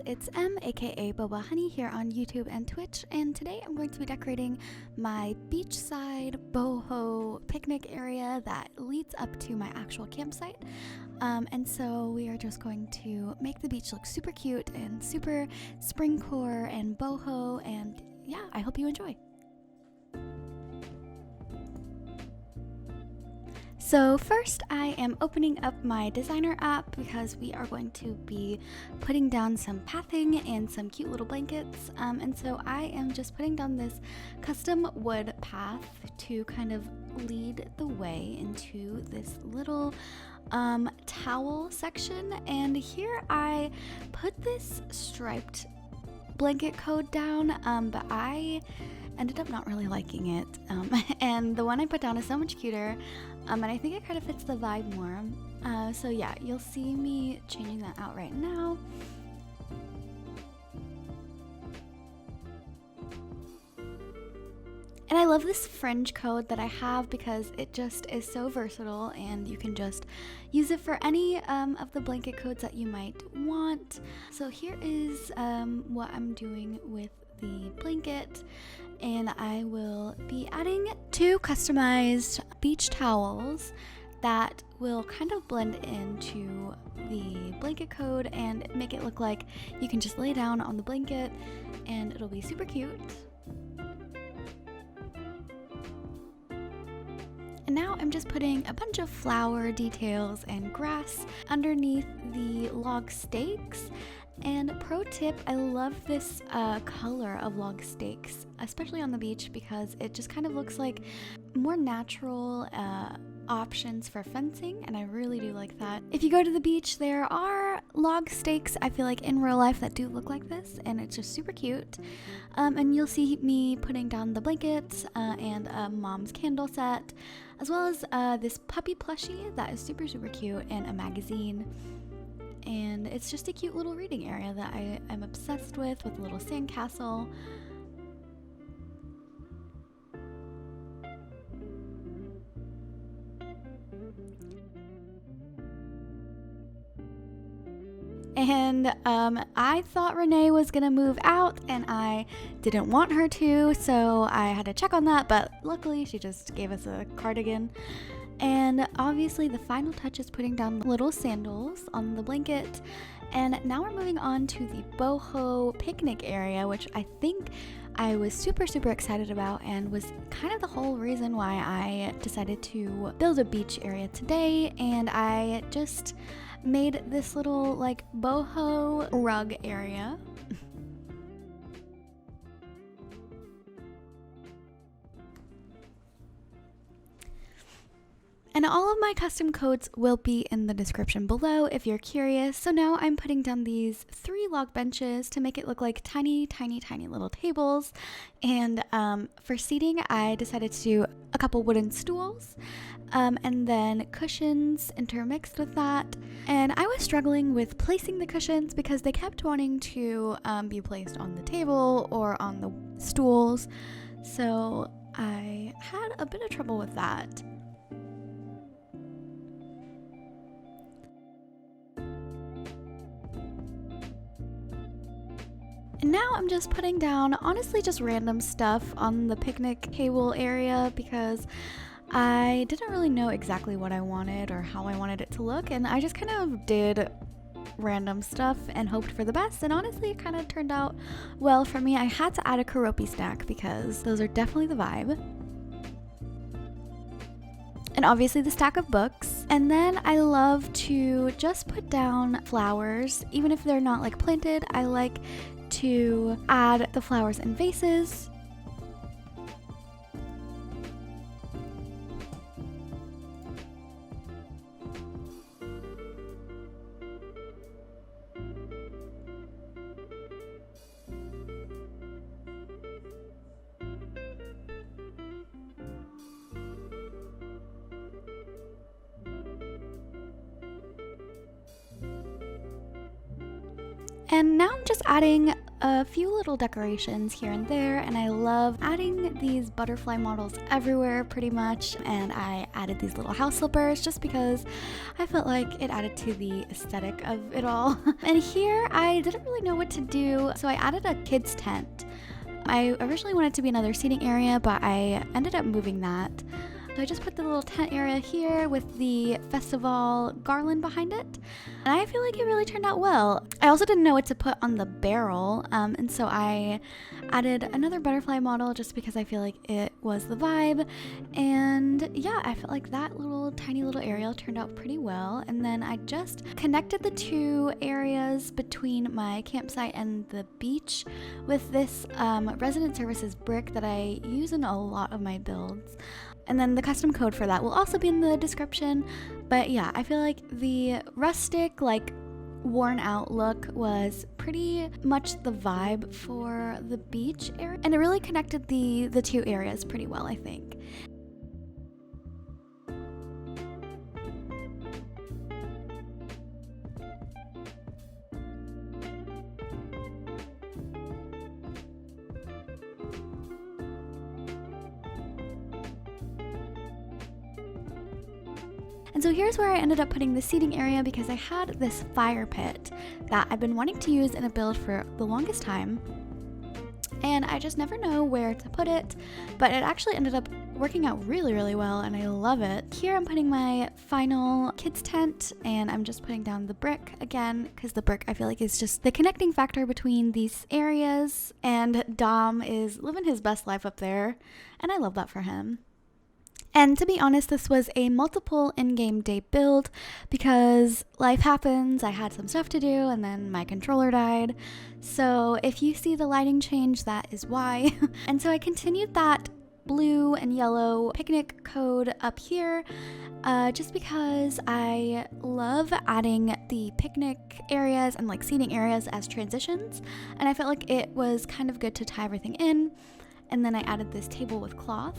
it's aka Boba Honey here on YouTube and Twitch, and today I'm going to be decorating my beachside boho picnic area that leads up to my actual campsite. And so we are just going to make the beach look super cute and super springcore and boho, and yeah, I hope you enjoy. So first I am opening up my designer app because we are going to be putting down some pathing and some cute little blankets. And so I am just putting down this custom wood path to kind of lead the way into this little towel section. And here I put this striped blanket code down, but I ended up not really liking it, and the one I put down is so much cuter, and I think it kind of fits the vibe more. So yeah, you'll see me changing that out right now. And I love this fringe code that I have because it just is so versatile and you can just use it for any of the blanket codes that you might want. So here is what I'm doing with the blanket, and I will be adding 2 customized beach towels that will kind of blend into the blanket code and make it look like you can just lay down on the blanket and it'll be super cute. And now I'm just putting a bunch of flower details and grass underneath the log stakes. And pro tip, I love this color of log stakes, especially on the beach, because it just kind of looks like more natural options for fencing, and I really do like that. If you go to the beach, there are log stakes, I feel like, in real life that do look like this, and it's just super cute. And you'll see me putting down the blankets and mom's candle set, as well as this puppy plushie that is super cute, and a magazine. And it's just a cute little reading area that I'm obsessed with a little sandcastle. And I thought Renee was gonna move out and I didn't want her to, so I had to check on that, but luckily she just gave us a cardigan. And obviously the final touch is putting down little sandals on the blanket. And now we're moving on to the boho picnic area, which I think I was super excited about and was kind of the whole reason why I decided to build a beach area today. And I just made this little like boho rug area. And all of my custom codes will be in the description below if you're curious. So now I'm putting down these 3 log benches to make it look like tiny little tables. And for seating, I decided to do a couple wooden stools and then cushions intermixed with that. And I was struggling with placing the cushions because they kept wanting to be placed on the table or on the stools. So I had a bit of trouble with that. And now I'm just putting down, honestly, just random stuff on the picnic table area because I didn't really know exactly what I wanted or how I wanted it to look, and I just kind of did random stuff and hoped for the best, and honestly it kind of turned out well for me. I had to add a karopi snack because those are definitely the vibe. And obviously the stack of books. And then I love to just put down flowers, even if they're not like planted. I like to add the flowers in vases. And now I'm just adding a few little decorations here and there, and I love adding these butterfly models everywhere pretty much. And I added these little house slippers just because I felt like it added to the aesthetic of it all. And here I didn't really know what to do, so I added a kids tent. I originally wanted it to be another seating area, but I ended up moving that. So I just put the little tent area here with the festival garland behind it. And I feel like it really turned out well. I also didn't know what to put on the barrel, and so I added another butterfly model just because I feel like it was the vibe. And yeah, I felt like that little tiny little area turned out pretty well. And then I just connected the two areas between my campsite and the beach with this resident services brick that I use in a lot of my builds. And then the custom code for that will also be in the description. But yeah, I feel like the rustic, like worn out look was pretty much the vibe for the beach area. And it really connected the two areas pretty well, I think. And so here's where I ended up putting the seating area, because I had this fire pit that I've been wanting to use in a build for the longest time. And I just never know where to put it, but it actually ended up working out really, really well, and I love it. Here I'm putting my final kids tent, and I'm just putting down the brick again, because the brick I feel like is just the connecting factor between these areas, and Dom is living his best life up there, and I love that for him. And to be honest, this was a multiple in-game day build because life happens, I had some stuff to do, and then my controller died. So if you see the lighting change, that is why. And so I continued that blue and yellow picnic code up here just because I love adding the picnic areas and like seating areas as transitions. And I felt like it was kind of good to tie everything in. And then I added this table with cloth.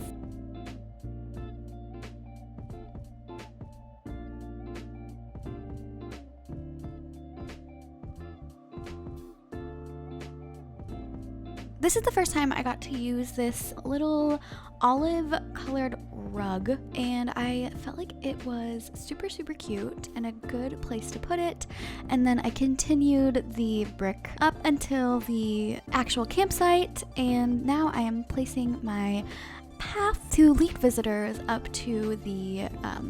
This is the first time I got to use this little olive colored rug, and I felt like it was super, super cute and a good place to put it. And then I continued the brick up until the actual campsite, and now I am placing my path to lead visitors up to the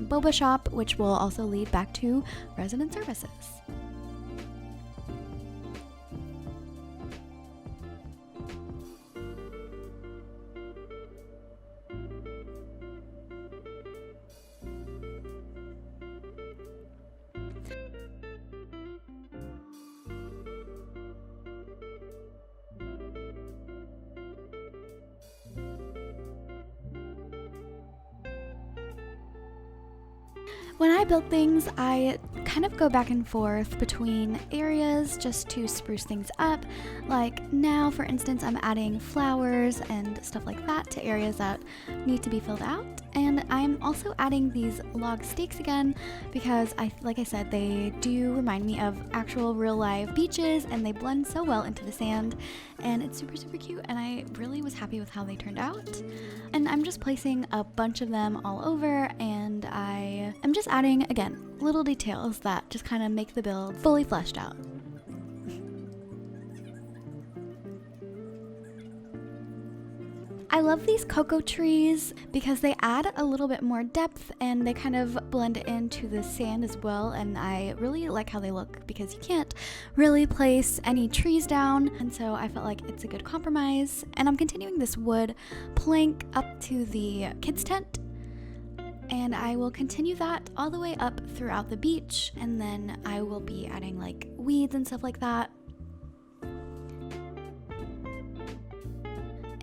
boba shop, which will also lead back to resident services. When I build things, I kind of go back and forth between areas just to spruce things up. Like now, for instance, I'm adding flowers and stuff like that to areas that need to be filled out. And I'm also adding these log stakes again because like I said, they do remind me of actual real life beaches, and they blend so well into the sand, and it's super, super cute, and I really was happy with how they turned out. And I'm just placing a bunch of them all over, and I am just adding, again, little details that just kind of make the build fully fleshed out. I love these cocoa trees because they add a little bit more depth and they kind of blend into the sand as well, and I really like how they look because you can't really place any trees down, and so I felt like it's a good compromise. And I'm continuing this wood plank up to the kids tent, and I will continue that all the way up throughout the beach, and then I will be adding like weeds and stuff like that.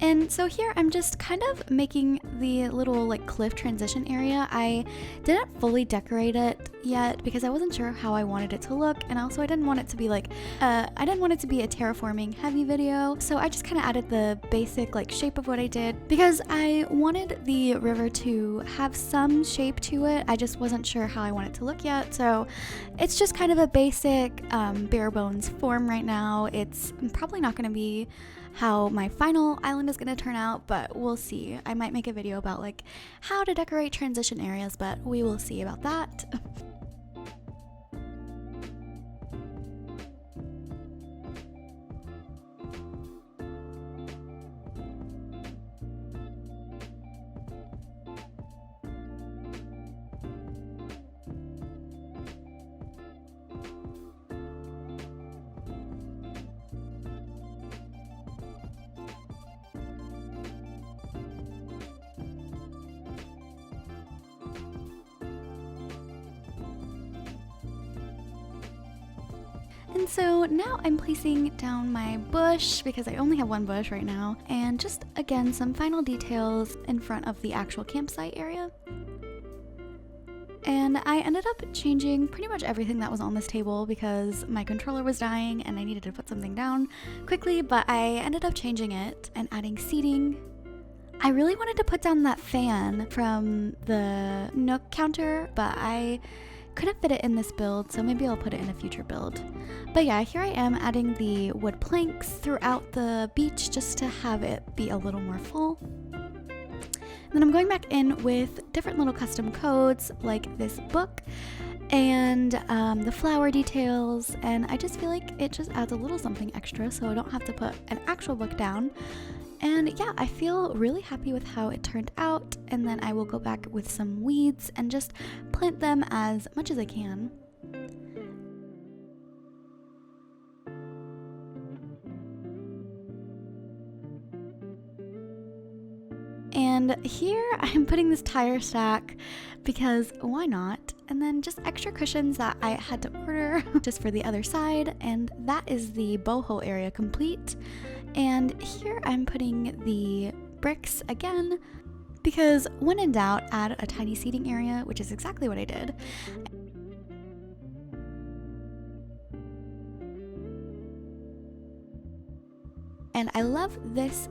And so here I'm just kind of making the little like cliff transition area. I didn't fully decorate it yet because I wasn't sure how I wanted it to look, and also I didn't want it to be like I didn't want it to be a terraforming heavy video. So I just kind of added the basic like shape of what I did because I wanted the river to have some shape to it. I just wasn't sure how I want it to look yet. So it's just kind of a basic bare bones form right now. It's probably not going to be how my final island is going to turn out, but we'll see. I might make a video about like how to decorate transition areas, but we will see about that. And so now I'm placing down my bush because I only have one bush right now, and just again some final details in front of the actual campsite area. And I ended up changing pretty much everything that was on this table because my controller was dying and I needed to put something down quickly, but I ended up changing it and adding seating. I really wanted to put down that fan from the Nook counter, but I couldn't fit it in this build, so maybe I'll put it in a future build. But yeah, here I am adding the wood planks throughout the beach just to have it be a little more full. And then I'm going back in with different little custom codes like this book and the flower details, and I just feel like it just adds a little something extra so I don't have to put an actual book down. And yeah, I feel really happy with how it turned out, and then I will go back with some weeds and just plant them as much as I can. And here I'm putting this tire stack because why not? And then just extra cushions that I had to order just for the other side, and that is the boho area complete. And here I'm putting the bricks again because when in doubt, add a tiny seating area, which is exactly what I did. And I love this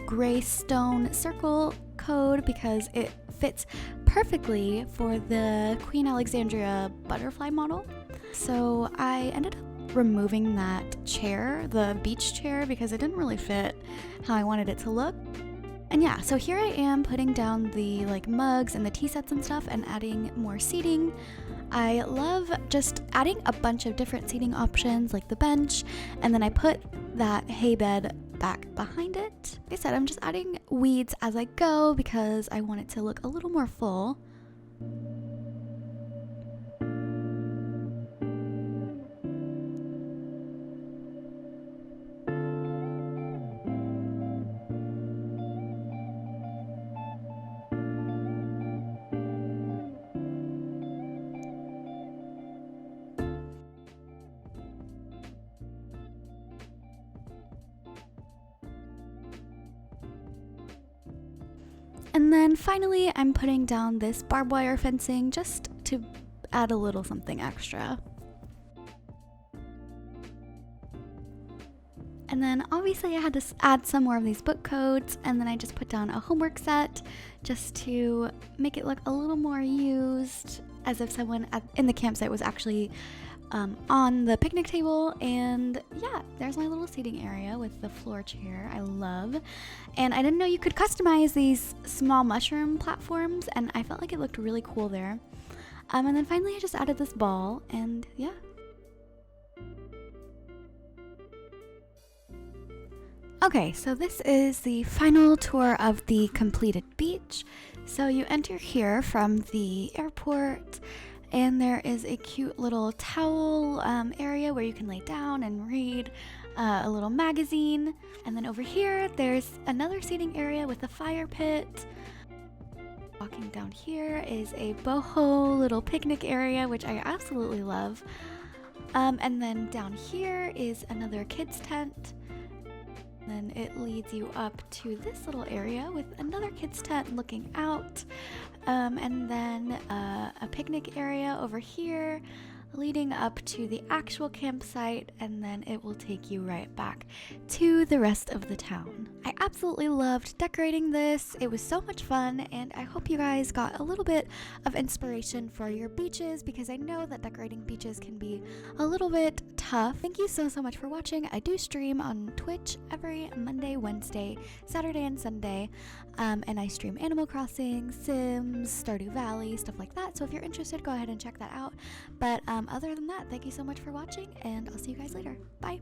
gray stone circle code because it fits perfectly for the Queen Alexandria butterfly model. So I ended up removing that chair, the beach chair, because it didn't really fit how I wanted it to look. And yeah, so here I am putting down the like mugs and the tea sets and stuff and adding more seating. I love just adding a bunch of different seating options like the bench, and then I put that hay bed back behind it. Like I said, I'm just adding weeds as I go because I want it to look a little more full. And then finally, I'm putting down this barbed wire fencing just to add a little something extra. And then obviously I had to add some more of these book codes, and then I just put down a homework set just to make it look a little more used, as if someone in the campsite was actually on the picnic table. And yeah, there's my little seating area with the floor chair I love. And I didn't know you could customize these small mushroom platforms, and I felt like it looked really cool there. And then finally I just added this ball, and yeah. Okay, so this is the final tour of the completed beach. So you enter here from the airport, and there is a cute little towel area where you can lay down and read a little magazine. And then over here, there's another seating area with a fire pit. Walking down here is a boho little picnic area, which I absolutely love. And then down here is another kids tent. Then it leads you up to this little area with another kid's tent looking out, and then a picnic area over here leading up to the actual campsite, and then it will take you right back to the rest of the town. I absolutely loved decorating this. It was so much fun, and I hope you guys got a little bit of inspiration for your beaches, because I know that decorating beaches can be a little bit tough. Thank you so much for watching. I do stream on Twitch every Monday, Wednesday, Saturday, and Sunday, and I stream Animal Crossing, Sims, Stardew Valley, stuff like that. So if you're interested, go ahead and check that out. But other than that, thank you so much for watching, and I'll see you guys later. Bye.